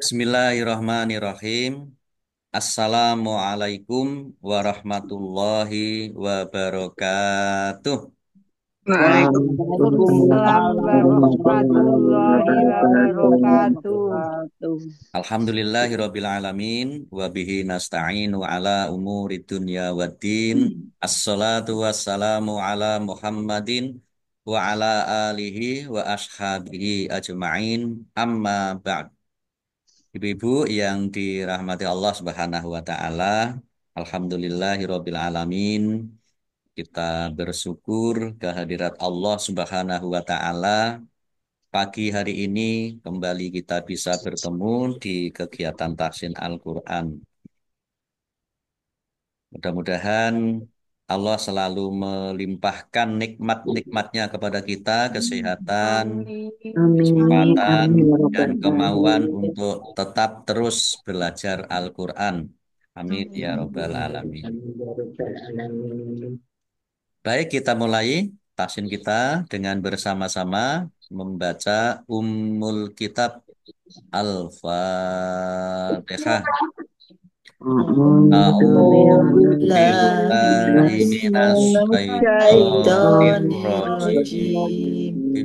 Bismillahirrahmanirrahim. Assalamualaikum warahmatullahi wabarakatuh. Waalaikumsalam warahmatullahi wabarakatuh. Alhamdulillahirabbil alamin wa bihi nasta'inu ala umuri dunya waddin. Assalatu wassalamu ala Muhammadin wa ala alihi wa ashabihi ajma'in. Amma ba'd. Ibu-ibu yang dirahmati Allah Subhanahu wa taala, alhamdulillahirabbil alamin. Kita bersyukur kehadirat Allah Subhanahu wa taala. Pagi hari ini kembali kita bisa bertemu di kegiatan tahsin Al-Qur'an. Mudah-mudahan Allah selalu melimpahkan nikmat-nikmatnya kepada kita, kesehatan, Amin. Amin, kesempatan, amin ya dan rabbal kemauan alamin. untuk tetap terus belajar Al-Quran. Amin ya Robbal Amin ya Alamin. rabbal alamin. Baik, kita mulai tahsin kita dengan bersama-sama membaca Ummul Kitab Al-Fatihah. A'udzu A'udzu billahi billahi minasyaitonir Bismillahirrahmanirrahim. rajim.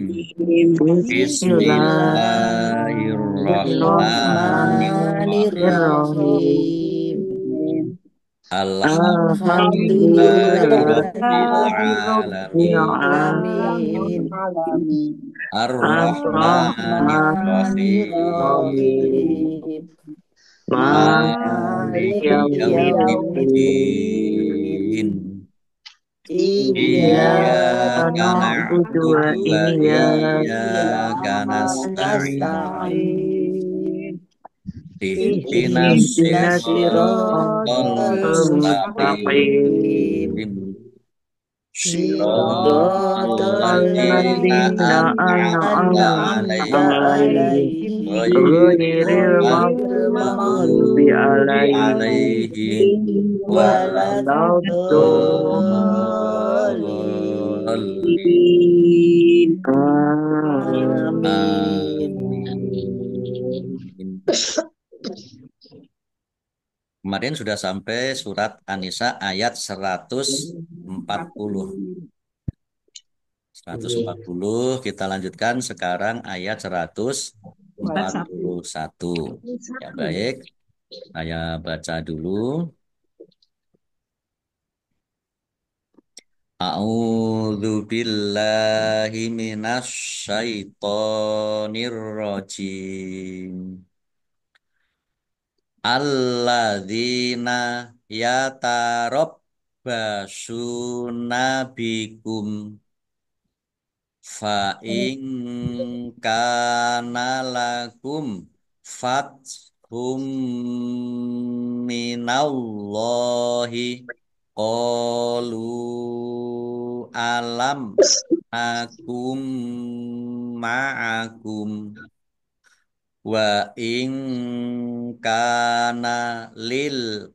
Bismillahirrahmanirrahim. Bismillahirrahmanirrahim. Alhamdulillahirabbil alamin. Alhamdulillahirabbil Alamin. Ar-Rahmanir-Rahim. alamin. Rahmanirrahim. Maliki Maliki Maliki yaumiddin. yaumiddin. yaumiddin. Iyyaka Iyyaka Iyyaka na'budu wa na'budu wa iyyaka iyyaka nasta'in. nasta'in. Ihdinas ihdinas Ihdinas siratal siratal siratal mustaqim. mustaqim. mustaqim. Siratal Siratal Siratal ladzina ladzina an'amta an'amta an'amta alaihim alaihim alaihim ghairil ghairil ghairil maghdubi maghdubi alaihim alaihim waladdallin. waladdallin. Amin. Amin. Kemarin sudah sampai surat An-Nisa ayat 140. 140 kita lanjutkan sekarang ayat 141. Ya baik, saya baca dulu. A'udzu billahi minasy syaithanir rajim. Alladzina yatarabbasuna bikum fa in kana lakum fathum minallahi qalu alam akum ma'akum wa in kana lil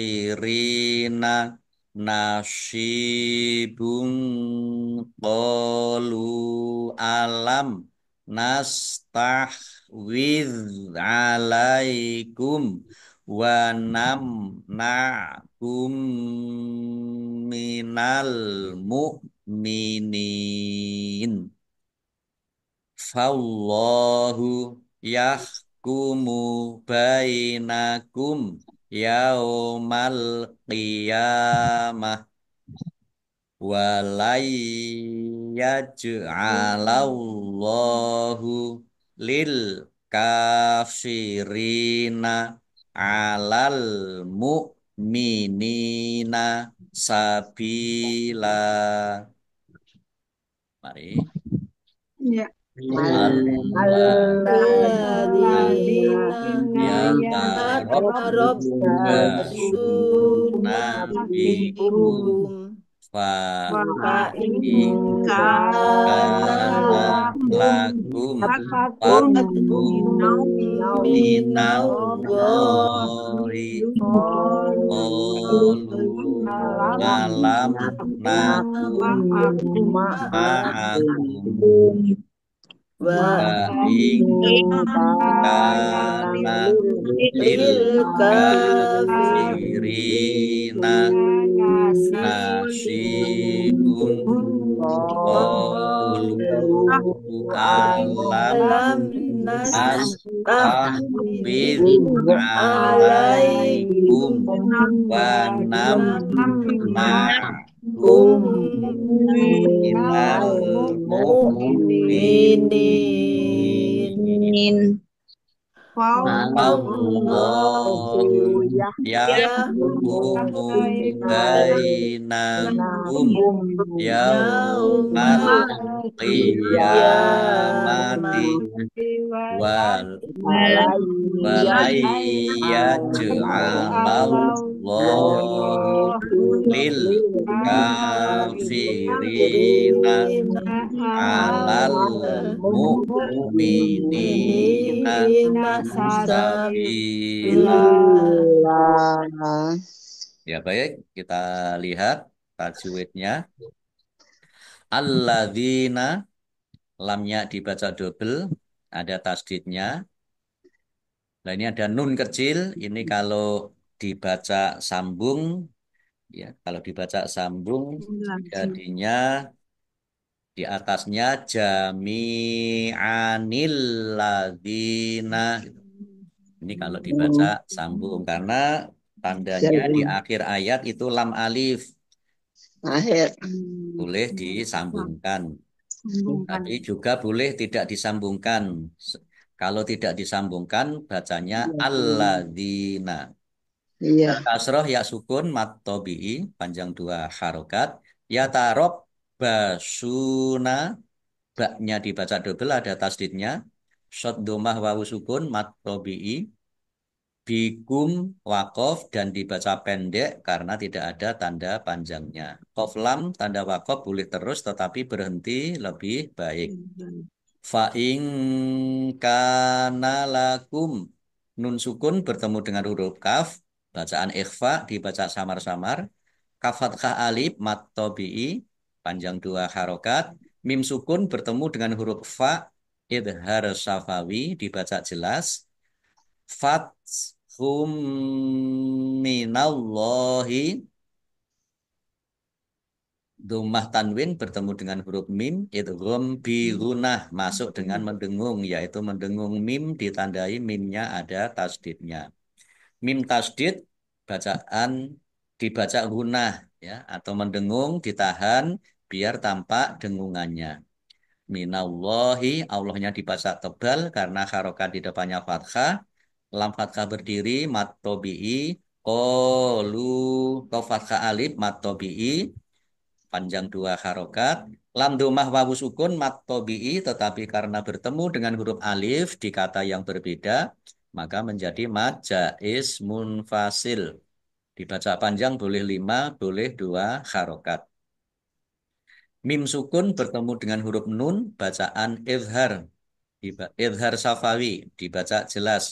kafirina nasibun qalu alam nastahwidh alaikum wa namna'kum minal mu'minin. Fallahu yahkumu bainakum yaumal qiyamah walai yaj'alallahu lil kafirina alal mu'minina sabila. Mari. Ya. Alladzina Alladzina yatarabbasuna yatarabbasuna bikum bikum fa fa in in kana kana lakum lakum fathum minallahi qalu alam nakum ma'akum wa ing kana lil kafirina nasibun qalu alam nastahfiz alaikum wa namna'kum minal mu'minin. Allahu yahkumu bainakum yaumal qiyamati wal walayyaj'alallahu lil kafirina alal mu'minina sabila. Ya baik, kita lihat tajwidnya. Alladzina, lamnya dibaca double, ada tasdidnya. Nah ini ada nun kecil, ini kalau dibaca sambung, ya kalau dibaca sambung jadinya di atasnya jami'anil ladzina. Ini kalau dibaca sambung karena tandanya di akhir ayat itu lam alif, Akhir. boleh disambungkan. Tapi juga boleh tidak disambungkan. Kalau tidak disambungkan bacanya alladzina. Iya. Kasroh ya sukun mat tobi'i panjang dua harokat. Ya tarob basuna, baknya dibaca double ada tasdidnya. Shot domah wawu sukun mat tobi'i. Bikum wakof dan dibaca pendek karena tidak ada tanda panjangnya. Kof lam tanda wakof boleh terus tetapi berhenti lebih baik. Fa in kana lakum, nun sukun bertemu dengan huruf kaf, bacaan ikhfa dibaca samar-samar. Kaf fathah alif mat tabi'i panjang dua harokat. Mim sukun bertemu dengan huruf fa idhar syafawi dibaca jelas. Fathum minallahi, Dhammah tanwin bertemu dengan huruf mim, idgham bi gunah masuk dengan mendengung, yaitu mendengung mim ditandai mimnya ada tasdidnya. Mim tasdid bacaan dibaca gunah ya atau mendengung ditahan biar tampak dengungannya. Minallahi, Allahnya dibaca tebal karena harokat di depannya fathah. Lam fathah berdiri mat tobi'i, qalu to fathah alif mat tobi'i panjang dua harokat. Lam domah wawu sukun mat tobi'i, tetapi karena bertemu dengan huruf alif di kata yang berbeda maka menjadi mad jaiz munfasil. Dibaca panjang boleh lima, boleh dua harokat. Mim sukun bertemu dengan huruf nun, bacaan izhar. Izhar safawi, dibaca jelas.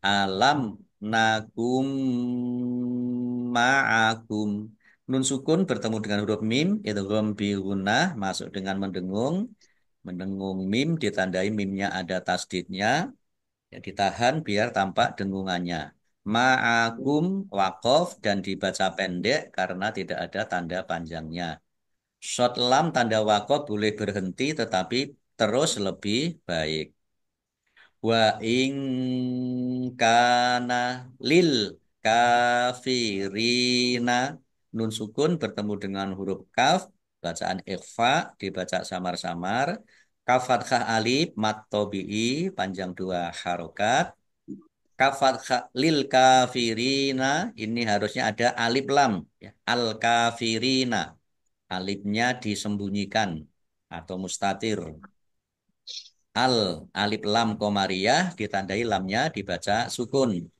Alam nakum ma'akum. Nun sukun bertemu dengan huruf mim, idgham bi gunnah, masuk dengan mendengung. Mendengung mim, ditandai mimnya ada tasdidnya. Ya, ditahan biar tampak dengungannya. Ma'akum wakof dan dibaca pendek karena tidak ada tanda panjangnya. Short lam tanda wakof boleh berhenti tetapi terus lebih baik. Wa in kana lil kafirina, nun sukun bertemu dengan huruf kaf, bacaan ikhfa dibaca samar-samar. Kaf fathah alif mat tobi'i panjang dua harokat. Kaf fathah lil kafirina, ini harusnya ada alif lam ya. Al kafirina, alifnya disembunyikan atau mustatir. Al alif lam komariah ditandai lamnya dibaca sukun.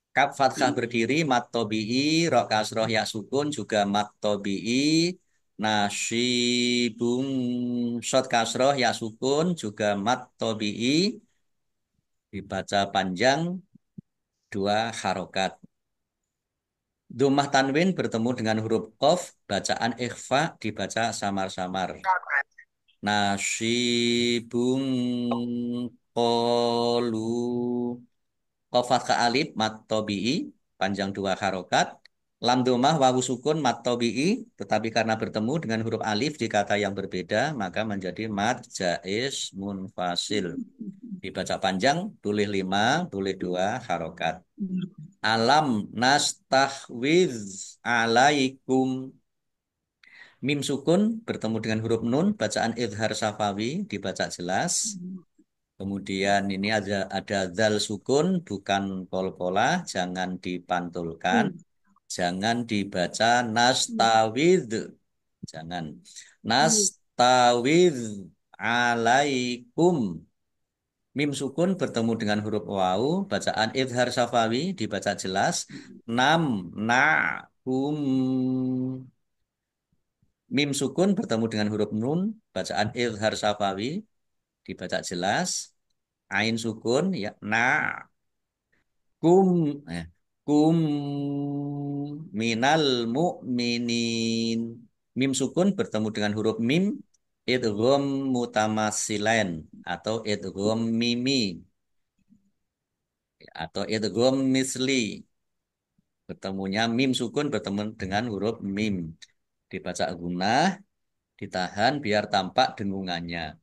Kaf fathah berdiri mat tobi'i, ro kasroh ya sukun juga mat tobi'i. Nasibung shot kasroh ya sukun juga mat tobi'i, dibaca panjang dua harokat. Dhammah tanwin bertemu dengan huruf qaf, bacaan ikhfa dibaca samar-samar. nasibun qalu. Qaf fathah alif mat tabi'i panjang dua harokat. Lam domah wawu sukun mat tabi'i, tetapi karena bertemu dengan huruf alif di kata yang berbeda maka menjadi mat jaiz munfasil. Dibaca panjang boleh 5, boleh 2 harokat. Alam nastahwiz alaikum. Mim sukun bertemu dengan huruf nun, bacaan idhar safawi dibaca jelas. Kemudian ini ada zal sukun, bukan kolkolah, jangan dipantulkan, jangan dibaca nastawid, jangan. Nastawid alaikum. Mim sukun bertemu dengan huruf waw, bacaan idhar safawi dibaca jelas. Nam na kum. Mim sukun bertemu dengan huruf nun, bacaan idhar safawi dibaca jelas. Ain sukun ya na kum eh, kum minal mu'minin. Mim sukun bertemu dengan huruf mim idgham mutamasilain atau idgham mimi atau idgham misli. Bertemunya mim sukun bertemu dengan huruf mim. Dibaca gunah, ditahan biar tampak dengungannya.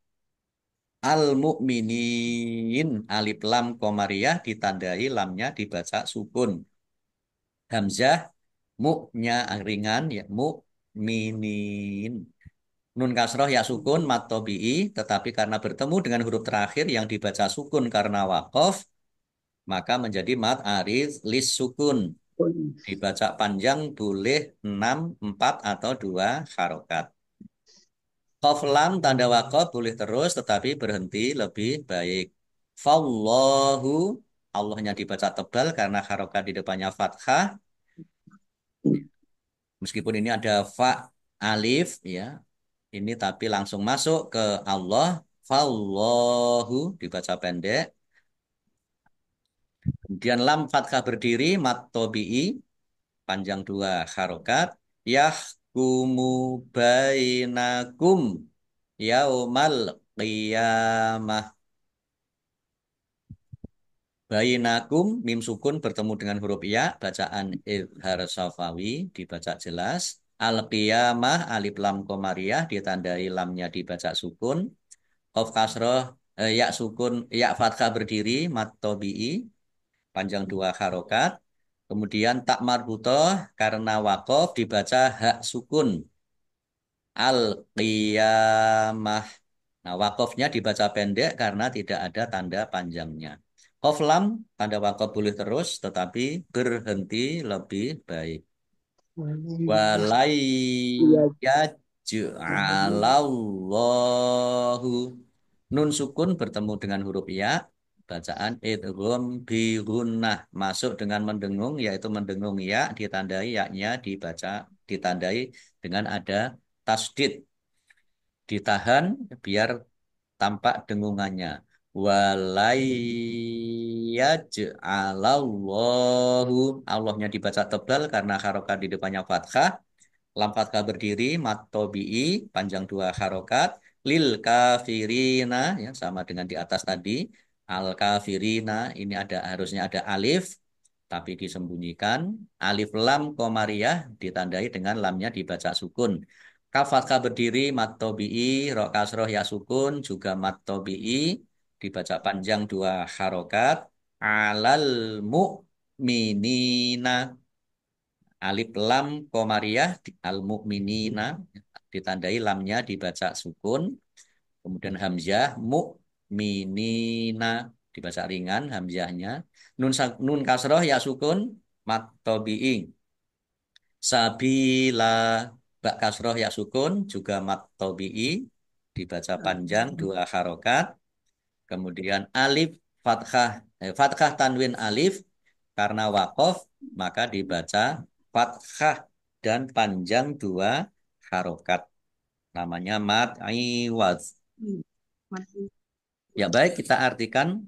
Al-mu'minin alif lam komariah ditandai lamnya dibaca sukun. Hamzah mu-nya ringan ya mu'minin. Nun kasroh ya sukun mat tabi'i, tetapi karena bertemu dengan huruf terakhir yang dibaca sukun karena waqaf maka menjadi mat arid lis sukun. Dibaca panjang boleh 6, 4 atau 2 harokat. Qaf lam tanda waqaf boleh terus tetapi berhenti lebih baik. Fallahu, Allahnya dibaca tebal karena harokat di depannya fathah. Meskipun ini ada fa alif ya, ini tapi langsung masuk ke Allah. Fallahu dibaca pendek. Kemudian lam fathah berdiri mat tabi'i panjang 2 harokat. Yahkumu bainakum yaumal qiyamah. Bainakum mim sukun bertemu dengan huruf ya, bacaan idhar safawi dibaca jelas. Al qiyamah alif lam komariah ditandai lamnya dibaca sukun. Qaf kasroh ya sukun ya fathah berdiri mat tabi'i panjang 2 harokat. Kemudian tak marbutoh karena wakof dibaca hak sukun. Al qiyamah. Nah, wakofnya dibaca pendek karena tidak ada tanda panjangnya. Qaf lam tanda wakof boleh terus tetapi berhenti lebih baik. Walai yaj'alallahu. Nun sukun bertemu dengan huruf ya. Bacaan idgham bi gunnah masuk dengan mendengung yaitu mendengung ya ditandai yaknya dibaca ditandai dengan ada tasdid. Ditahan biar tampak dengungannya. Walayyaj'alallahu. Allahnya dibaca tebal karena harokat di depannya fathah. Lam fathah berdiri, mat tabi'i, panjang 2 harokat. Lil kafirina, ya, sama dengan di atas tadi. Al kafirina, ini harusnya ada alif, tapi disembunyikan. Alif lam komariah ditandai dengan lamnya dibaca sukun. Kaf fathah berdiri, mat tabi'i, ro kasroh ya sukun, juga mat tabi'i, dibaca panjang 2 harokat. Alal mu'minina. Alif lam komariah al mukminina ditandai lamnya dibaca sukun. Kemudian hamzah mukminina dibaca ringan hamzahnya. Nun kasroh ya sukun mat tabi'i. Sabila bak kasroh ya sukun juga mat tabi'i dibaca panjang 2 harokat. Kemudian alif fathah tanwin alif karena wakof maka dibaca fathah dan panjang 2 harokat. Namanya mat iwaz. Ya baik kita artikan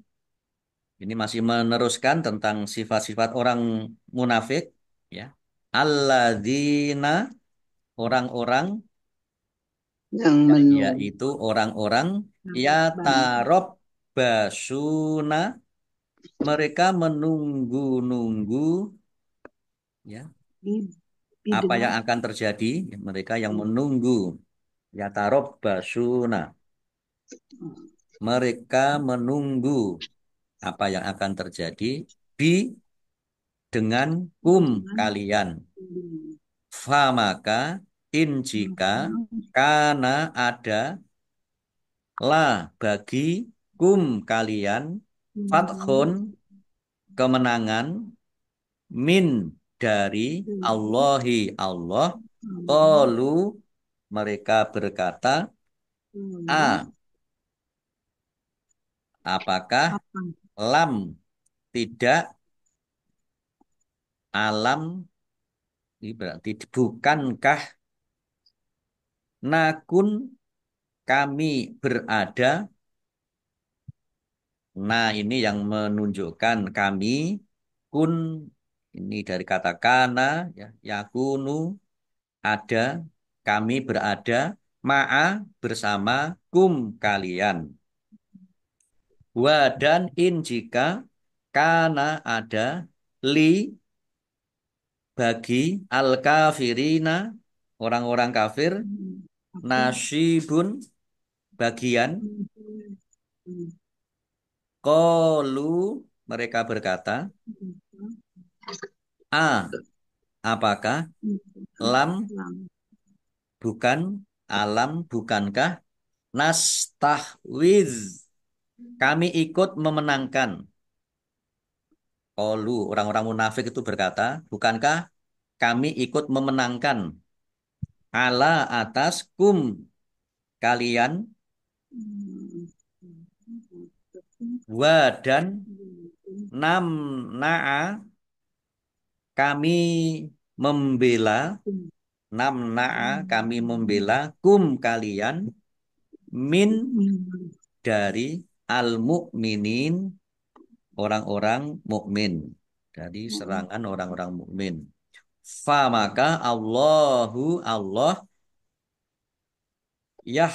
ini masih meneruskan tentang sifat-sifat orang munafik ya. Alladzina orang-orang Yang menunggu. yaitu orang-orang Bang. yatarob basuna, mereka menunggu-nunggu ya Di, di apa yang dengan akan terjadi. Mereka yang menunggu yatarob basuna, mereka menunggu apa yang akan terjadi bi dengan dengan kalian. Fa maka in jika kana ada la bagi kalian fathun kemenangan min dari Allahi Allah. Qalu mereka berkata, a apakah apa? lam tidak alam, ini berarti bukankah nakun kami berada. Nah, ini yang menunjukkan kami kun, ini dari kata kana ya, yakunu ada, kami berada ma'a bersama kalian. Wa dan in jika kana ada li bagi al kafirina orang-orang kafir Apa? nasibun bagian. Qalu mereka berkata, a apakah lam bukan, alam bukankah, nastahwiz kami ikut memenangkan. Qalu orang-orang munafik itu berkata, bukankah kami ikut memenangkan ala atas kalian wa dan namna'a kami membela, namna'a kami membela kalian min dari al mukminin orang-orang mukmin, dari serangan orang-orang mukmin. Fa maka Allahu Allah yah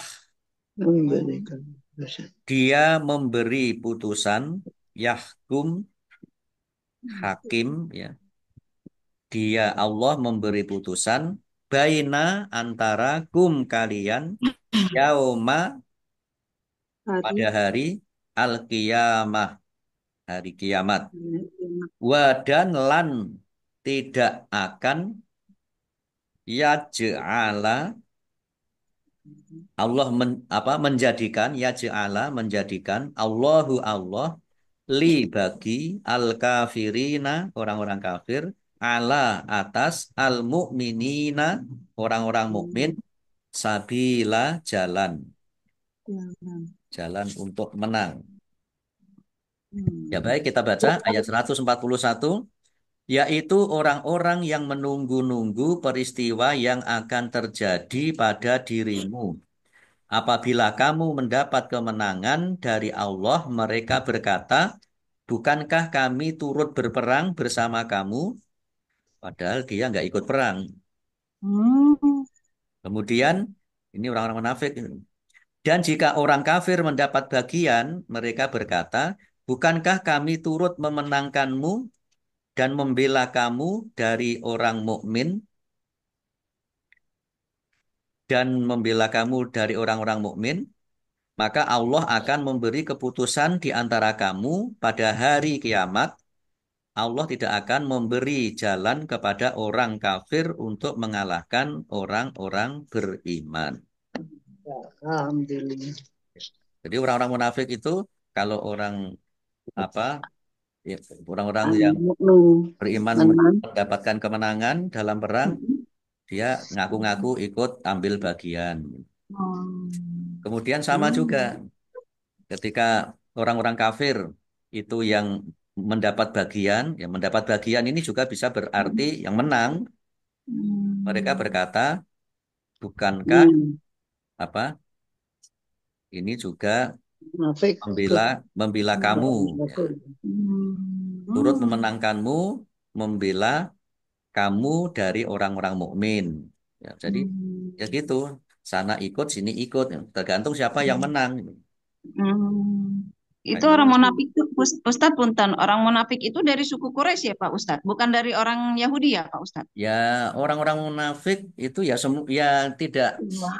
Memberikan dosa. dia memberi putusan, yahkum hakim ya, dia Allah memberi putusan baina antara kalian yauma pada Hari hari al qiyamah, hari kiamat. Wa dan lan tidak akan yaj'ala Allah menjadikan, yaj'ala menjadikan Allahu Allah li bagi al kafirina orang-orang kafir ala atas al mukminina orang-orang mukmin sabila jalan, jalan untuk menang. Ya baik, kita baca ayat 141, yaitu orang-orang yang menunggu-nunggu peristiwa yang akan terjadi pada dirimu. Apabila kamu mendapat kemenangan dari Allah, mereka berkata, bukankah kami turut berperang bersama kamu? Padahal dia nggak ikut perang. Kemudian, ini orang-orang munafik. Dan jika orang kafir mendapat bagian, mereka berkata, bukankah kami turut memenangkanmu dan membela kamu dari orang mukmin dan membela kamu dari orang-orang mukmin? Maka Allah akan memberi keputusan di antara kamu pada hari kiamat. Allah tidak akan memberi jalan kepada orang kafir untuk mengalahkan orang-orang beriman. Alhamdulillah. Jadi orang-orang munafik itu kalau orang apa ya, orang-orang yang Mukmin beriman menang. mendapatkan kemenangan dalam perang, dia ngaku-ngaku ikut ambil bagian. Kemudian sama juga ketika orang-orang kafir itu yang mendapat bagian, ya mendapat bagian ini juga bisa berarti yang menang. Mereka berkata, bukankah Hmm. apa ini juga Munafik membela ikut membela kamu, ya, Rasul. turut memenangkanmu, membela kamu dari orang-orang mukmin. Ya, jadi ya gitu. sana ikut, sini ikut, tergantung siapa yang menang. Hmm. Itu Baik. orang munafik itu, Ustadz Punten, orang munafik itu dari suku Quraisy ya Pak Ustadz, bukan dari orang Yahudi ya Pak Ustadz? Ya orang-orang munafik itu ya ya tidak Wah.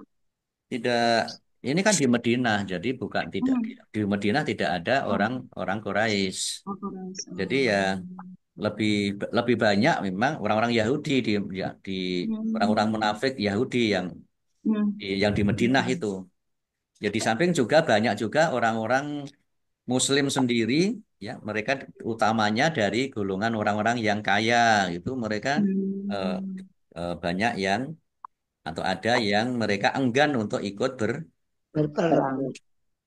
tidak ini kan di Madinah, jadi bukan tidak Hmm. di Madinah tidak ada Oh, orang Quraisy. oh, Quraisy. Jadi ya lebih lebih banyak memang orang-orang Yahudi di orang-orang Hmm. munafik Yahudi Hmm. yang di Madinah itu. Ya di samping juga banyak juga orang-orang Muslim sendiri, ya mereka utamanya dari golongan orang-orang yang kaya itu mereka eh, Hmm. banyak yang atau ada yang mereka enggan untuk ikut Berperang.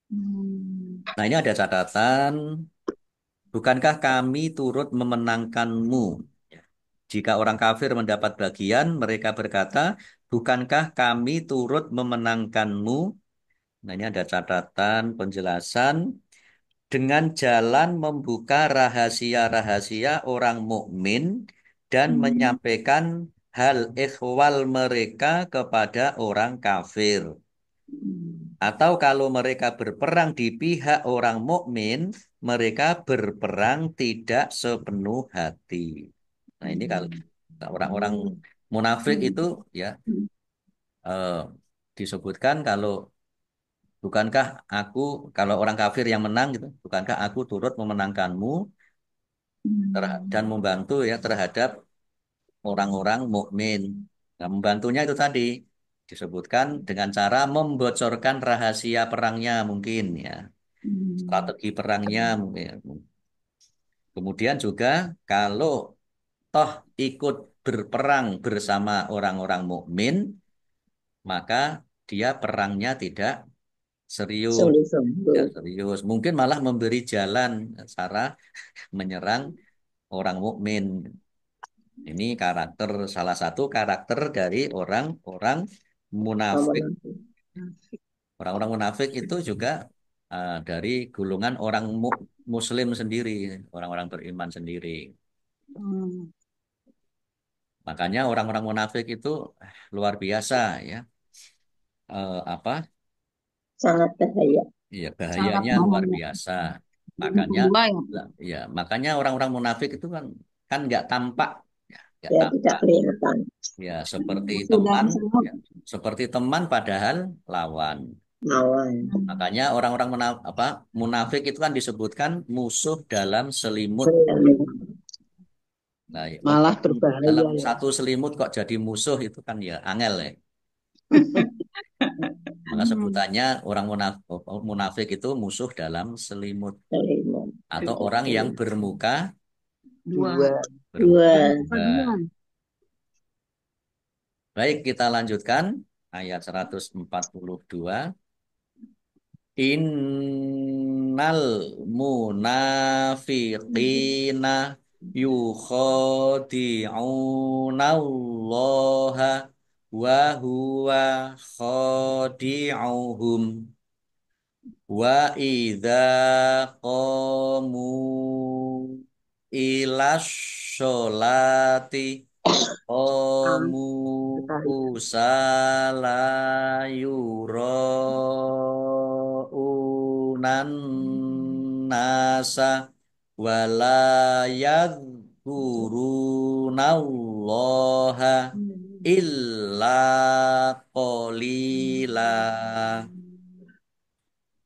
Hmm. Nah ini ada catatan, bukankah kami turut memenangkanmu? Ya. Jika orang kafir mendapat bagian, mereka berkata, bukankah kami turut memenangkanmu? Nah ini ada catatan penjelasan. Dengan jalan membuka rahasia-rahasia orang mukmin dan Hmm. menyampaikan hal ikhwal mereka kepada orang kafir. Atau kalau mereka berperang di pihak orang mukmin, mereka berperang tidak sepenuh hati. Nah, ini kalau Hmm. orang-orang Oh. munafik Hmm. itu ya Hmm. eh, disebutkan bukankah aku kalau orang kafir yang menang gitu, bukankah aku turut memenangkanmu dan Hmm. membantu ya terhadap orang-orang mukmin. Nah, membantunya itu tadi disebutkan dengan cara membocorkan rahasia perangnya mungkin ya, Hmm. strategi perangnya mungkin. Kemudian juga kalau toh ikut berperang bersama orang-orang mukmin, maka dia perangnya tidak serius. Ya, Sungguh-sungguh. serius. Mungkin malah memberi jalan cara menyerang orang mukmin. Ini salah satu karakter dari orang-orang munafik. Memenangkan. Orang-orang munafik itu juga dari golongan orang Muslim sendiri, orang-orang beriman sendiri. Hmm. Makanya orang-orang munafik itu luar biasa ya. Apa? Sangat bahaya. Ya Sangat bahayanya luar bahaya. biasa. Yang Makanya, kedua ya. ya makanya orang-orang munafik itu kan kan nggak tampak, ya, nggak Ya tidak tampak. kelihatan. Ya seperti Musuh teman, dalam selimut. ya, seperti teman padahal lawan. Lawan. Makanya orang-orang munafik itu kan disebutkan musuh dalam selimut. Nah, Malah dalam berbahaya ya. satu selimut kok jadi musuh itu kan ya angel ya. Maka Hmm. sebutannya orang munafik itu musuh dalam selimut Selimut. atau orang yang bermuka Dua. Dua. bermuka Dua. Bukan dua. duluan. Baik, kita lanjutkan ayat 142. Innal munafiqina yukhadi'unallaha wa huwa khadi'uhum wa idza qamu ilas sholati qamu kusala yuraunan nasa wala yadhkurunallaha illa qalila.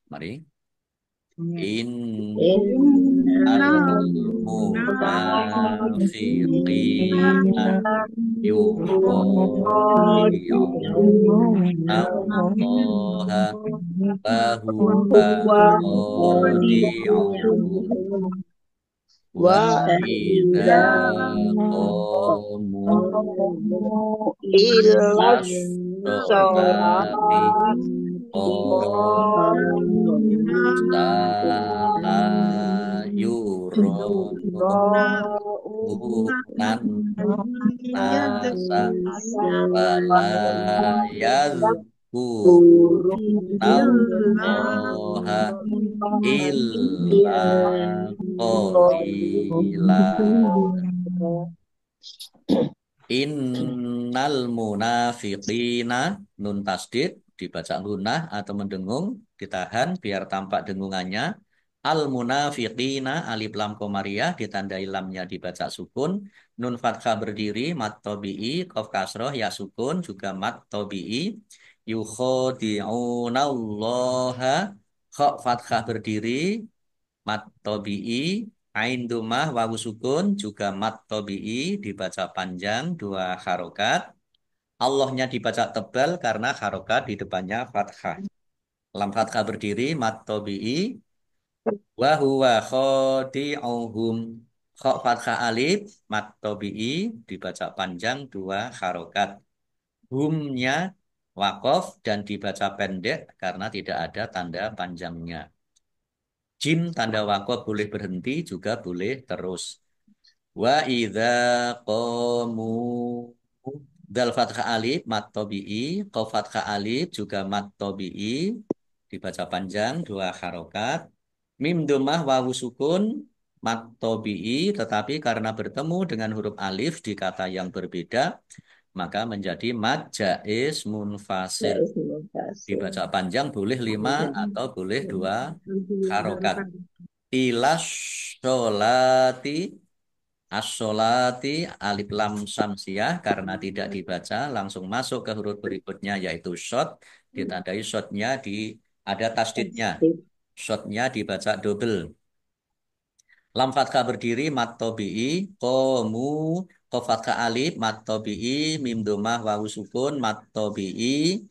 Mari. In al Innal munafiqina yukhadi'unallaha fahuwa khadi'uhum wa wa idza idza qamu ilas ilas sholati sholati qamu sala yuraunan nasa wala yadhkurunallaha illa qalila. Innal munafiqina nun tasdid dibaca gunah atau mendengung ditahan biar tampak dengungannya. Al munafiqina alif lam komariah ditandai lamnya dibaca sukun. Nun fathah berdiri mat tabi'i qaf kasroh ya sukun juga mat tabi'i. Yukhadi'unallaha kha fathah berdiri mat tabi'i ain domah wawu sukun juga mat tabi'i dibaca panjang dua harokat. Allahnya dibaca tebal karena harokat di depannya fathah. Lam fathah berdiri mat tabi'i wa huwa khadi'uhum. Kha fathah alif mat tabi'i dibaca panjang dua harokat. Humnya wakof dan dibaca pendek karena tidak ada tanda panjangnya. Jim tanda wakof boleh berhenti juga boleh terus. Wa idza qamu dal fathah alif mat tabi'i, qaf fathah alif juga mat tabi'i dibaca panjang dua harokat. Mim domah wawu sukun mat tabi'i tetapi karena bertemu dengan huruf alif di kata yang berbeda maka menjadi mad jaiz munfasil. Jais munfasil. Dibaca panjang boleh lima atau boleh dua harokat. Ilas sholati as-sholati alif lam samsiah karena tidak dibaca langsung masuk ke huruf berikutnya yaitu shot ditandai shotnya di ada tasdidnya Tasdid. shotnya dibaca double lam fathah berdiri mat tabi'i qamu qaf fathah alif mat tabi'i mim domah wawu sukun mat tabi'i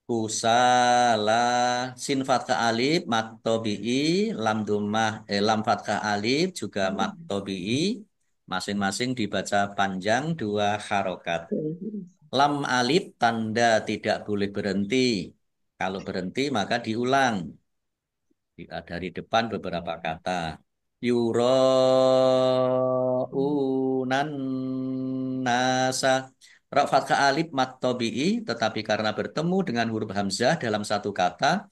kusala sin fathah alif mat tabi'i lam domah lam fathah alif juga mat tabi'i masing-masing dibaca panjang dua harokat. Lam alif tanda tidak boleh berhenti. Kalau berhenti maka diulang. Dari depan beberapa kata. Yura'unan nasa. Ra fathah alif mat tabi'i tetapi karena bertemu dengan huruf hamzah dalam satu kata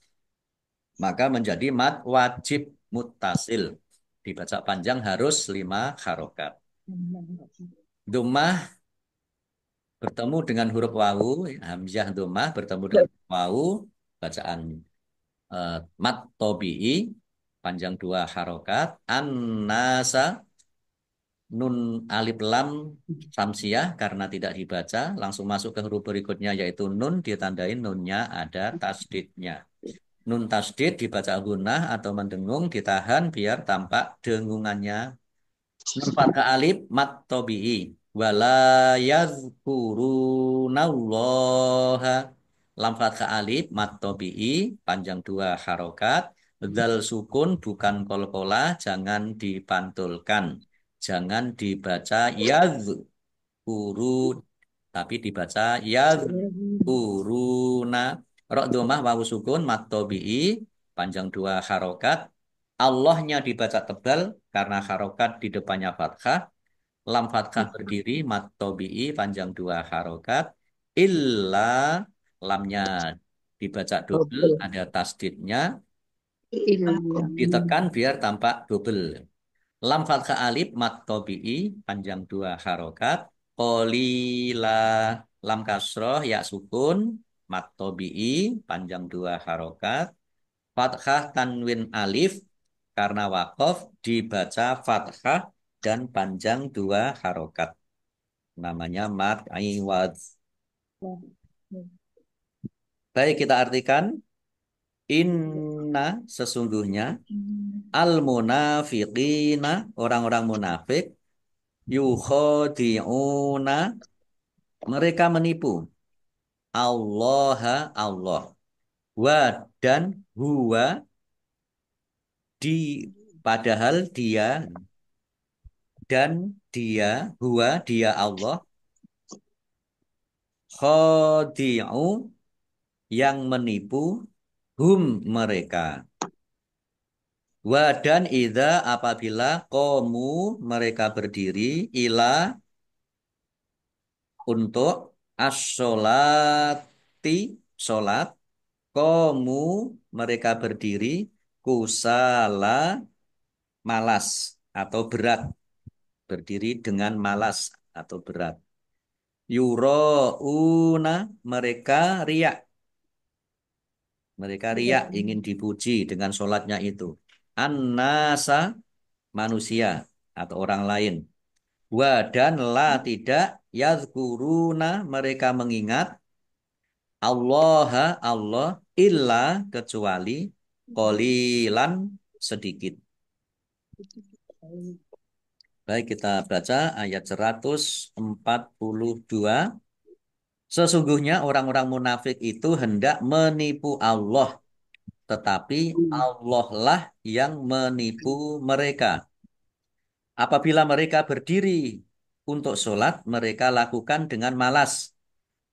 maka menjadi mat wajib muttasil. Dibaca panjang harus lima harokat. Dhammah bertemu dengan huruf wawu, hamzah dhammah bertemu dengan huruf wawu, bacaan mat tabi'i panjang dua harokat. An-nasa nun alif lam samsiah karena tidak dibaca langsung masuk ke huruf berikutnya yaitu nun ditandai nunnya ada tasdidnya. Nun tasdid dibaca gunah atau mendengung ditahan biar tampak dengungannya. Nun fathah alif mat tabi'i wala yazkurunallaha lam fathah alif mat tabi'i panjang dua harokat zal sukun bukan kolkola jangan dipantulkan jangan dibaca yazkuru tapi dibaca yazkuruna Rok domah wawu sukun mat tabi'i panjang dua harokat Allahnya dibaca tebal karena harokat di depannya fathah. Lam fathah berdiri mat tabi'i panjang dua harokat. Illa lamnya dibaca double Double. ada tasdidnya Ilmu. ditekan biar tampak double. Lam fathah alif mat tabi'i panjang dua harokat. Qalila lam kasroh ya sukun mat tabi'i panjang dua harokat. Fathah tanwin alif karena wakof dibaca fathah dan panjang dua harokat. Namanya mat iwad. Baik kita artikan. Inna sesungguhnya. Al munafiqina orang-orang munafik. Yukhodi'una mereka menipu. Allah Allah. Wa dan huwa di padahal dia dan dia huwa dia Allah khadi'u yang menipu hum mereka wa dan idza apabila qamu mereka berdiri ila untuk as-sholati salat qamu mereka berdiri kusala malas atau berat berdiri dengan malas atau berat Yurauna mereka riak. Mereka riak ingin dipuji dengan sholatnya itu. An-nasa manusia atau orang lain. Wa dan la tidak yazkuruna mereka mengingat Allah Allah illa kecuali qalilan sedikit. Baik kita baca ayat 142. Sesungguhnya orang-orang munafik itu hendak menipu Allah, tetapi Allah lah yang menipu mereka. Apabila mereka berdiri untuk sholat, mereka lakukan dengan malas.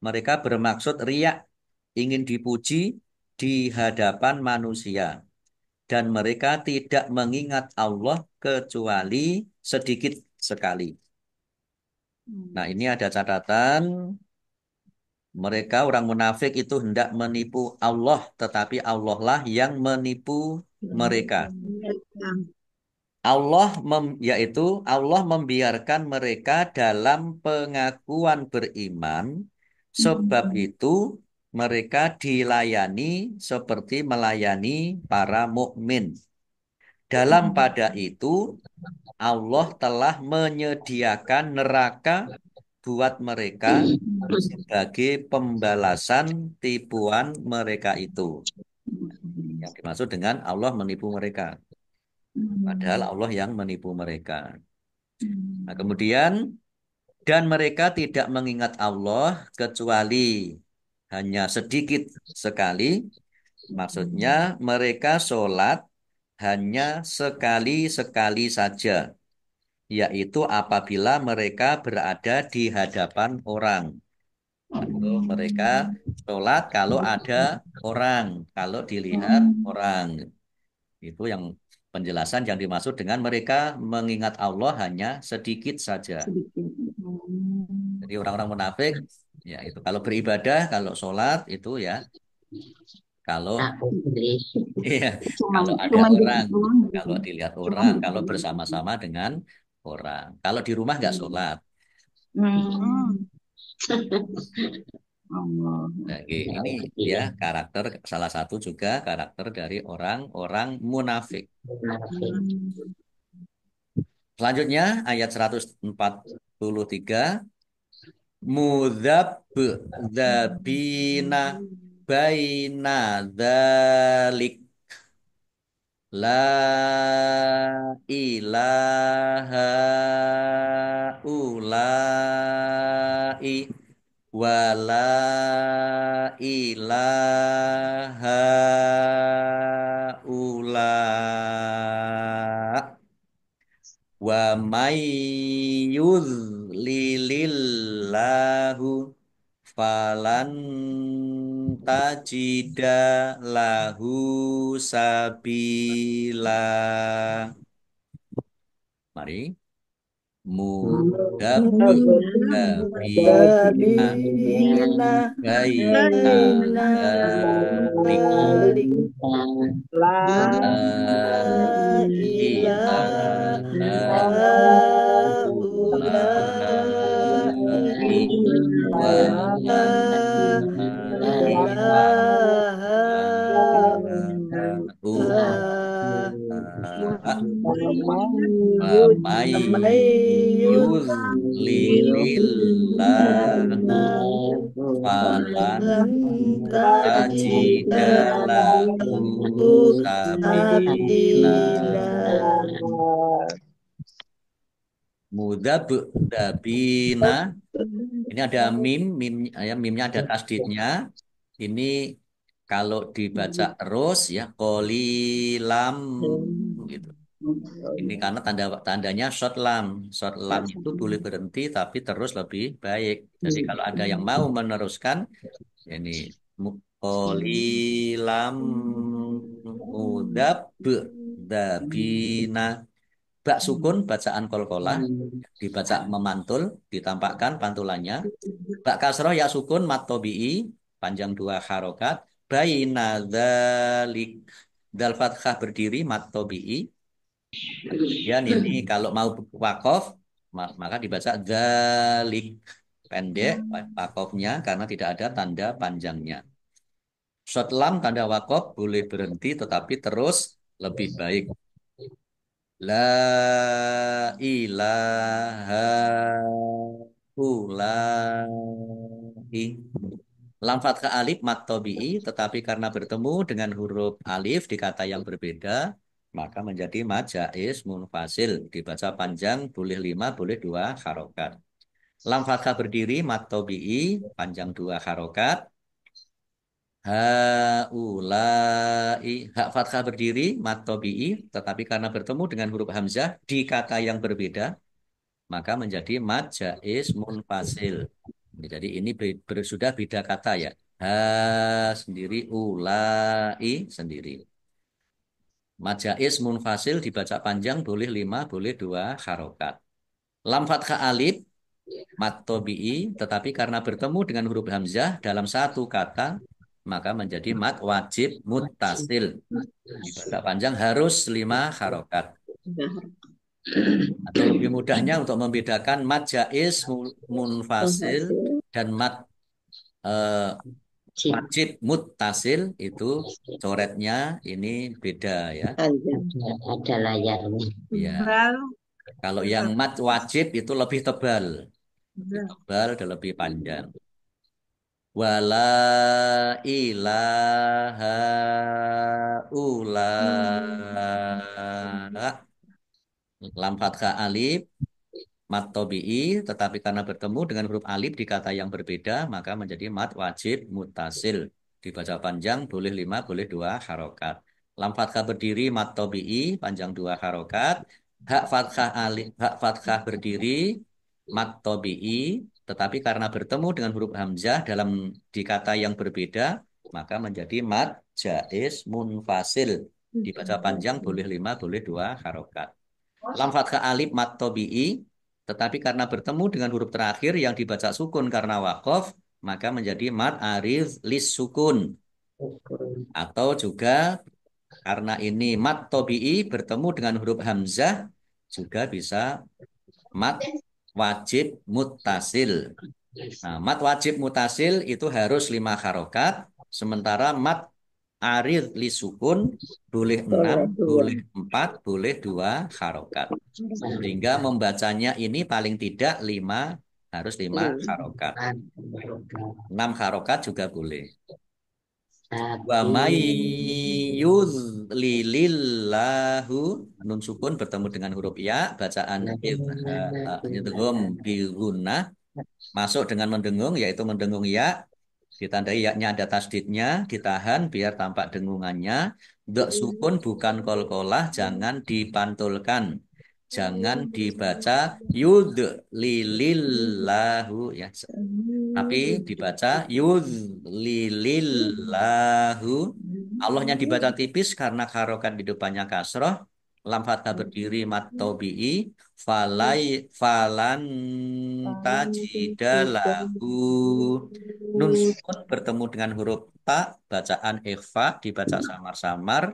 Mereka bermaksud riak, ingin dipuji di hadapan manusia. Dan mereka tidak mengingat Allah kecuali sedikit sekali. Nah, ini ada catatan. Mereka orang munafik itu hendak menipu Allah, tetapi Allah lah yang menipu mereka. Yaitu Allah membiarkan mereka dalam pengakuan beriman, sebab itu mereka dilayani seperti melayani para mukmin. Dalam pada itu Allah telah menyediakan neraka buat mereka sebagai pembalasan tipuan mereka itu. Yang dimaksud dengan Allah menipu mereka. Padahal Allah yang menipu mereka. Nah, kemudian dan mereka tidak mengingat Allah kecuali hanya sedikit sekali. Maksudnya mereka sholat hanya sekali-sekali saja. Yaitu apabila mereka berada di hadapan orang. Atau mereka sholat kalau ada orang, kalau dilihat orang. Itu yang penjelasan yang dimaksud dengan mereka mengingat Allah hanya sedikit saja. Jadi orang-orang munafik, ya itu kalau beribadah, kalau sholat itu ya, kalau iya, Cuman kalau ada cuman orang, doang gitu. kalau dilihat Cuman orang, kalau bersama-sama dengan orang. Kalau di rumah nggak sholat. Hmm. Allah. Oke, ini ya karakter salah satu juga karakter dari orang-orang munafik. Selanjutnya ayat 143 mudzabbina baina dzalik la ilaha ulai wala ilaha ula wa may yudlilillahu falan tajida lahu sabila. Mari mudzabbina Sabina baina baina dzalik dalik la la ilaha ilaha ulai ulai wa la ilaha wa may Amayurillahu yudlilillahu falan tajidalahu sabila. Mudzabbina ini ada mimnya ada tasdidnya. Ini kalau dibaca terus ya qolilam gitu. Ini karena tandanya short lam. Short lam itu boleh berhenti tapi terus lebih baik. Jadi kalau ada yang mau meneruskan ya ini qolilam mudzabbina. Bak sukun bacaan kolkolah dibaca memantul ditampakkan pantulannya. Bak kasroh ya sukun mat tobi'i panjang dua harokat. Baina dzalik dal fathah berdiri mat tobi'i. Kemudian ini kalau mau wakof maka dibaca dzalik. pendek wakofnya karena tidak ada tanda panjangnya. Short lam tanda wakof boleh berhenti tetapi terus lebih baik. La ilaha ulahi. Lam fathah alif mat tabi'i, tetapi karena bertemu dengan huruf alif di kata yang berbeda, maka menjadi mad jaiz munfasil. Dibaca panjang boleh 5, boleh 2 harokat. Lam fathah berdiri mat tabi'i, panjang 2 harokat. Haulai, hak fathah berdiri mat tabi'i, tetapi karena bertemu dengan huruf hamzah di kata yang berbeda, maka menjadi mad jaiz munfasil. Jadi ini sudah beda kata ya. Ha sendiri, ulai sendiri. Mad jaiz munfasil dibaca panjang boleh 5, boleh 2 harokat. Lam fathah alif mad tabi'i, tetapi karena bertemu dengan huruf hamzah dalam satu kata, maka menjadi mad wajib muttasil. Dibaca panjang harus 5 harokat. Atau lebih mudahnya untuk membedakan mad jaiz munfasil dan mad eh, wajib muttasil itu coretnya ini beda ya. Ada layarnya. Ya, kalau yang mad wajib itu lebih tebal dan lebih panjang. Wala ilaha ula. Lam fathah alif mad tabi'i, tetapi karena bertemu dengan huruf alif di kata yang berbeda, maka menjadi mad wajib muttasil. Dibaca panjang boleh 5, boleh 2 harokat. Lam fathah berdiri mad tabi'i, panjang 2 harokat. Hak fathah alif, hak fathah berdiri mad tabi'i, tetapi karena bertemu dengan huruf hamzah dalam di kata yang berbeda, maka menjadi mad jaiz munfasil. Dibaca panjang boleh 5, boleh 2 harokat. Lam fathah alif mat tabi'i, tetapi karena bertemu dengan huruf terakhir yang dibaca sukun karena wakof, maka menjadi mad arid lis sukun. Atau juga karena ini mad tabi'i bertemu dengan huruf hamzah, juga bisa mad wajib muttasil. Nah, mad wajib mutasil itu harus 5 harokat, sementara mad arid li sukun boleh 6, boleh 4, boleh 2 harokat. Sehingga membacanya ini paling tidak 5, harus 5 harokat. 6 harokat juga boleh. Wa may yudlilillahu, nun sukun bertemu dengan huruf ya, bacaan idgham bi gunnah, masuk dengan mendengung, yaitu mendengung ya, ditandai yaknya ada tasdidnya, ditahan biar tampak dengungannya. Dok sukun bukan kolkolah, jangan dipantulkan. Jangan dibaca yud lilillahu ya. Tapi dibaca yud lilillahu. Allahnya dibaca tipis karena harokat di depannya kasroh. Lam fathah berdiri mat tabi'i, falai falan tajidalahu. Nun sukun bertemu dengan huruf ta, bacaan ikhfa dibaca samar-samar.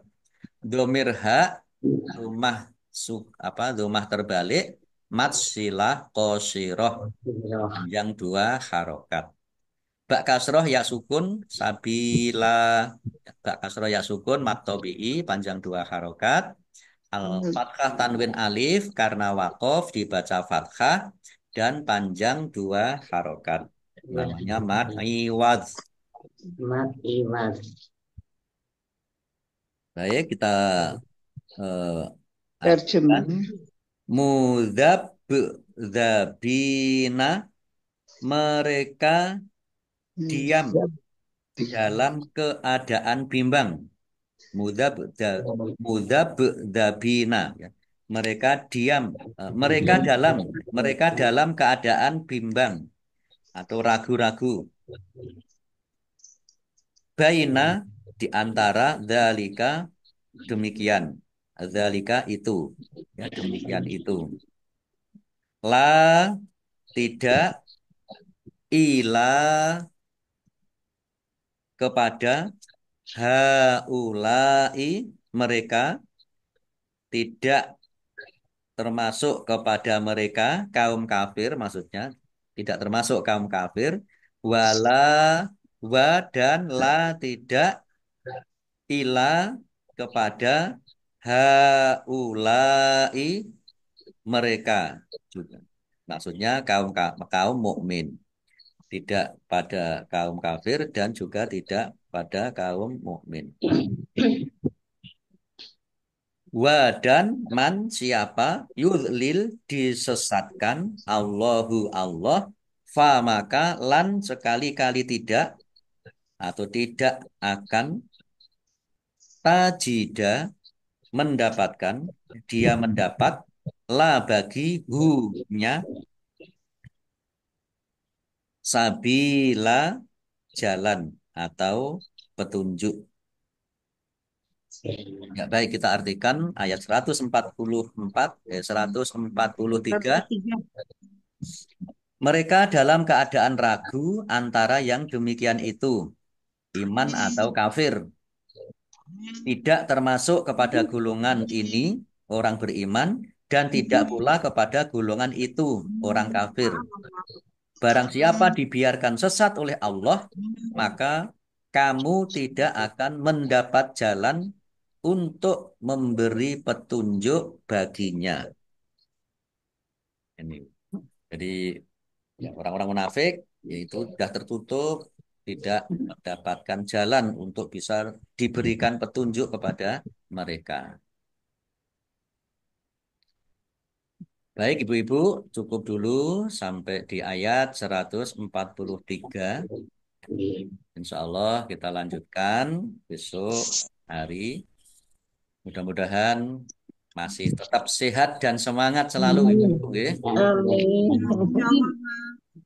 Domir ha, domah domah terbalik, mat silah qosiroh, panjang 2 harokat. Bak kasroh ya sukun sabila, bak kasroh ya sukun mat tabi'i, panjang 2 harokat. Al fathah tanwin alif karena wakof dibaca fathah dan panjang 2 harokat. Namanya mad iwad. Mat iwas. Baik, kita eh, artikan. Terjemah. Mudzabbina, mereka diam dalam keadaan bimbang. Mudzabbina ya. Mereka diam, mereka dalam keadaan bimbang atau ragu-ragu. Baina, di antara dzalika, demikian. Dzalika itu, ya demikian itu. La, tidak, ila, kepada, haulai, mereka, tidak termasuk kepada mereka kaum kafir, maksudnya tidak termasuk kaum kafir. Wala wa dan la tidak ila kepada haulai mereka juga. Maksudnya kaum kaum mukmin, tidak pada kaum kafir dan juga tidak pada kaum mukmin. Wa dan man siapa yudlil disesatkan Allahu Allah fa maka lan sekali-kali tidak atau tidak akan tajida mendapatkan dia mendapat la bagi hu-nya sabila jalan atau petunjuk. Ya, baik kita artikan ayat 144 143. 103. Mereka dalam keadaan ragu antara yang demikian itu, iman atau kafir. Tidak termasuk kepada golongan ini, orang beriman, dan tidak pula kepada golongan itu, orang kafir. Barang siapa dibiarkan sesat oleh Allah, maka kamu tidak akan mendapat jalan untuk memberi petunjuk baginya. Ini. Jadi ya, orang-orang munafik yaitu sudah tertutup, tidak mendapatkan jalan untuk bisa diberikan petunjuk kepada mereka. Baik Ibu-ibu, cukup dulu sampai di ayat 143. Insya Allah kita lanjutkan besok hari. Mudah-mudahan masih tetap sehat dan semangat selalu Ibu-ibu. Nggih. Amin.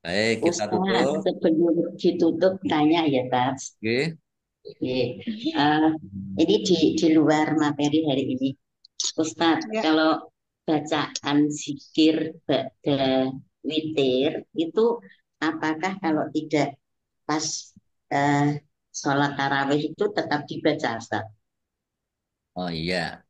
Baik, kita Ustaz, tutup. sebelum ditutup tanya ya, Tats. Oke. Ini di luar materi hari ini. Ustaz, Ya. kalau bacaan zikir ba'da witir itu apakah kalau tidak pas sholat tarawih itu tetap dibaca, Ustaz? Oh iya.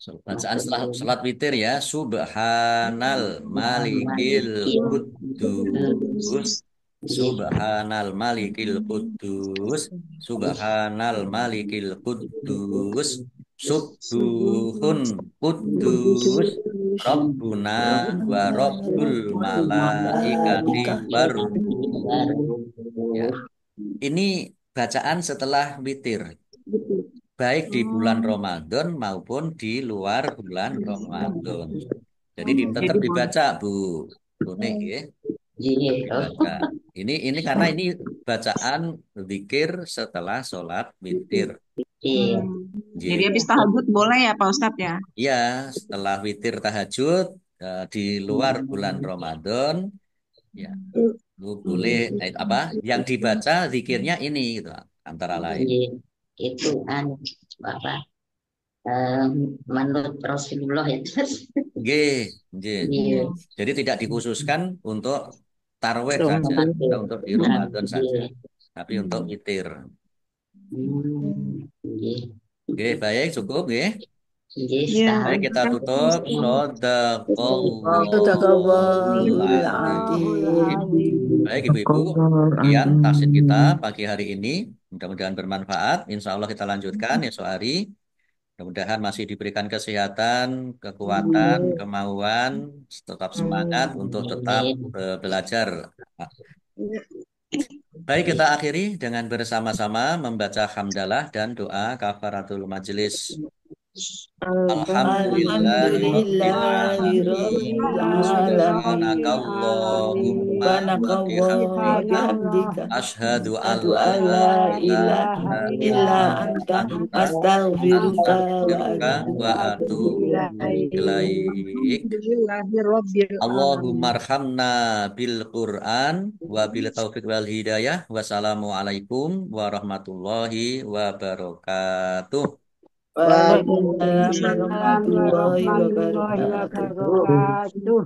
Bacaan setelah salat witir ya. Subhanal malikil quddus. Subhanal malikil quddus. Subhanal malikil quddus. Subuhun quddus. Rabbuna wa rabbul malaikati ya. Ini bacaan setelah witir. Baik di bulan Ramadan maupun di luar bulan Ramadan. Jadi tetap dibaca Bu Unik ya. Dibaca. Ini karena ini bacaan zikir setelah sholat witir. Jadi habis tahajud boleh ya Pak Ustadz ya? Iya, setelah witir tahajud di luar bulan Ramadan, ya lu boleh apa? Yang dibaca zikirnya ini gitu antara lain. Itu apa? Menurut Rasulullah itu. G, G. Jadi tidak dikhususkan untuk tarweh saja, atau untuk di Ramadan saja, tapi untuk witir. Oke, baik, cukup, ya. Baik, kita tutup. Shadaqallahul adzim. Baik, Ibu-ibu, sekian tafsir kita pagi hari ini. Mudah-mudahan bermanfaat. Insya Allah kita lanjutkan esok hari. Mudah-mudahan masih diberikan kesehatan, kekuatan, kemauan, tetap semangat untuk tetap belajar. Baik, kita akhiri dengan bersama-sama membaca hamdalah dan doa kafaratul majelis. Subhanakallahumma wa bihamdika asyhadu an la ilaha illa anta astaghfiruka wa atubu ilaik. Allahumma arhamna bil Qur'an wa bil taufiq wal hidayah. Wassalamualaikum warahmatullahi wabarakatuh. Waalaikumsalam warahmatullahi wabarakatuh.